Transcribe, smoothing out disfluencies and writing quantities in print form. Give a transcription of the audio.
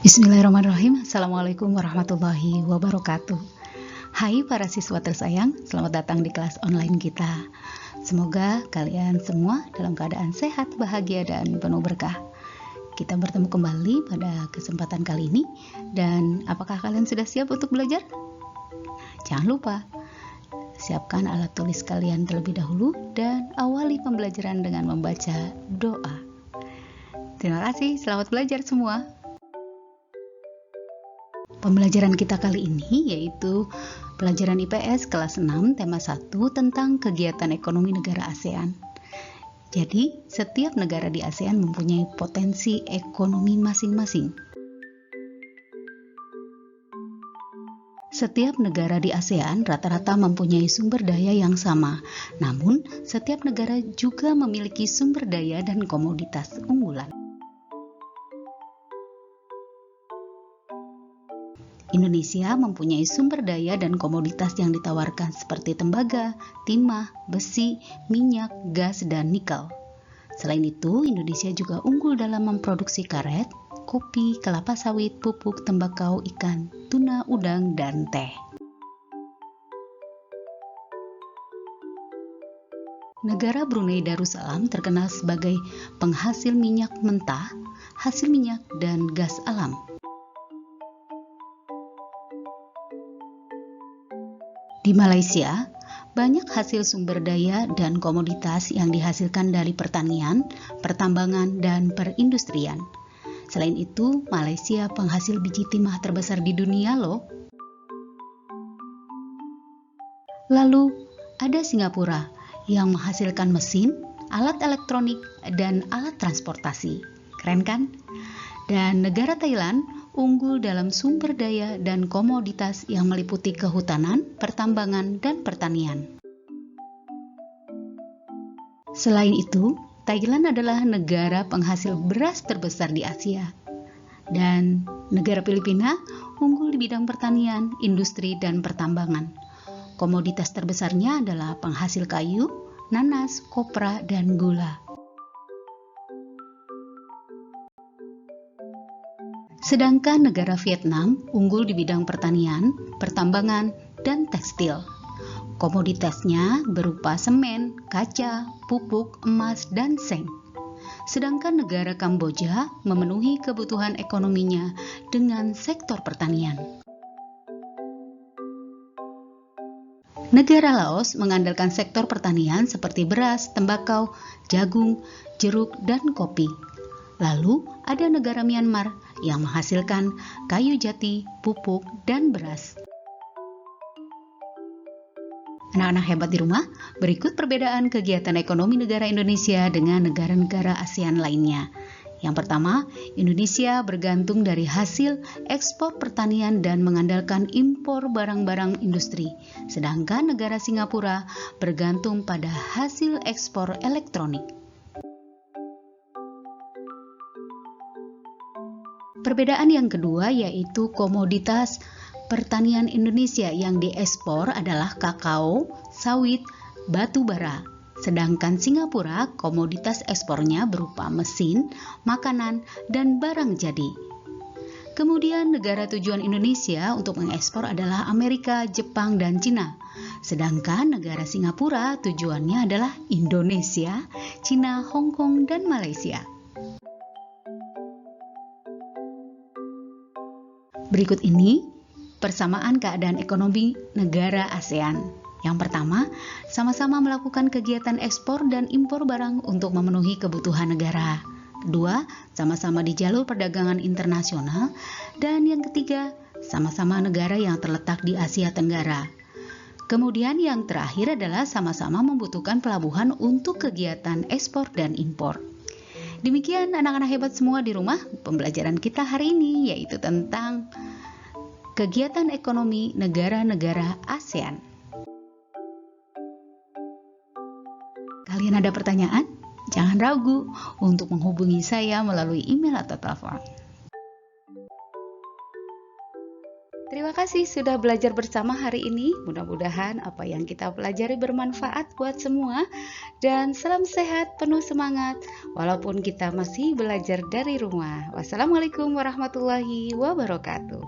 Bismillahirrahmanirrahim. Assalamualaikum warahmatullahi wabarakatuh. Hai para siswa tersayang, selamat datang di kelas online kita. Semoga kalian semua dalam keadaan sehat, bahagia, dan penuh berkah. Kita bertemu kembali pada kesempatan kali ini. Dan apakah kalian sudah siap untuk belajar? Jangan lupa, siapkan alat tulis kalian terlebih dahulu dan awali pembelajaran dengan membaca doa. Terima kasih, selamat belajar semua. Pembelajaran kita kali ini yaitu pelajaran IPS kelas 6 tema 1 tentang kegiatan ekonomi negara ASEAN. Jadi, setiap negara di ASEAN mempunyai potensi ekonomi masing-masing. Setiap negara di ASEAN rata-rata mempunyai sumber daya yang sama, namun setiap negara juga memiliki sumber daya dan komoditas unggulan. Indonesia mempunyai sumber daya dan komoditas yang ditawarkan seperti tembaga, timah, besi, minyak, gas, dan nikel. Selain itu, Indonesia juga unggul dalam memproduksi karet, kopi, kelapa sawit, pupuk, tembakau, ikan, tuna, udang, dan teh. Negara Brunei Darussalam terkenal sebagai penghasil minyak mentah, hasil minyak, dan gas alam. Di Malaysia, banyak hasil sumber daya dan komoditas yang dihasilkan dari pertanian, pertambangan, dan perindustrian. Selain itu, Malaysia penghasil biji timah terbesar di dunia loh. Lalu, ada Singapura yang menghasilkan mesin, alat elektronik, dan alat transportasi. Keren kan? Dan negara Thailand unggul dalam sumber daya dan komoditas yang meliputi kehutanan, pertambangan, dan pertanian. Selain itu, Thailand adalah negara penghasil beras terbesar di Asia. Dan negara Filipina unggul di bidang pertanian, industri, dan pertambangan. Komoditas terbesarnya adalah penghasil kayu, nanas, kopra, dan gula. Sedangkan negara Vietnam unggul di bidang pertanian, pertambangan, dan tekstil. Komoditasnya berupa semen, kaca, pupuk, emas, dan seng. Sedangkan negara Kamboja memenuhi kebutuhan ekonominya dengan sektor pertanian. Negara Laos mengandalkan sektor pertanian seperti beras, tembakau, jagung, jeruk, dan kopi. Lalu ada negara Myanmar yang menghasilkan kayu jati, pupuk, dan beras. Anak-anak hebat di rumah, berikut perbedaan kegiatan ekonomi negara Indonesia dengan negara-negara ASEAN lainnya. Yang pertama, Indonesia bergantung dari hasil ekspor pertanian dan mengandalkan impor barang-barang industri. Sedangkan negara Singapura bergantung pada hasil ekspor elektronik. Perbedaan yang kedua yaitu komoditas pertanian Indonesia yang diekspor adalah kakao, sawit, batu bara. Sedangkan Singapura komoditas ekspornya berupa mesin, makanan, dan barang jadi. Kemudian negara tujuan Indonesia untuk mengekspor adalah Amerika, Jepang, dan Cina. Sedangkan negara Singapura tujuannya adalah Indonesia, Cina, Hong Kong, dan Malaysia. Berikut ini persamaan keadaan ekonomi negara ASEAN. Yang pertama, sama-sama melakukan kegiatan ekspor dan impor barang untuk memenuhi kebutuhan negara. Kedua, sama-sama di jalur perdagangan internasional. Dan yang ketiga, sama-sama negara yang terletak di Asia Tenggara. Kemudian yang terakhir adalah sama-sama membutuhkan pelabuhan untuk kegiatan ekspor dan impor. Demikian anak-anak hebat semua di rumah, pembelajaran kita hari ini yaitu tentang kegiatan ekonomi negara-negara ASEAN. Kalian ada pertanyaan? Jangan ragu untuk menghubungi saya melalui email atau telepon. Terima kasih sudah belajar bersama hari ini. Mudah-mudahan apa yang kita pelajari bermanfaat buat semua. Dan salam sehat, penuh semangat, walaupun kita masih belajar dari rumah. Wassalamualaikum warahmatullahi wabarakatuh.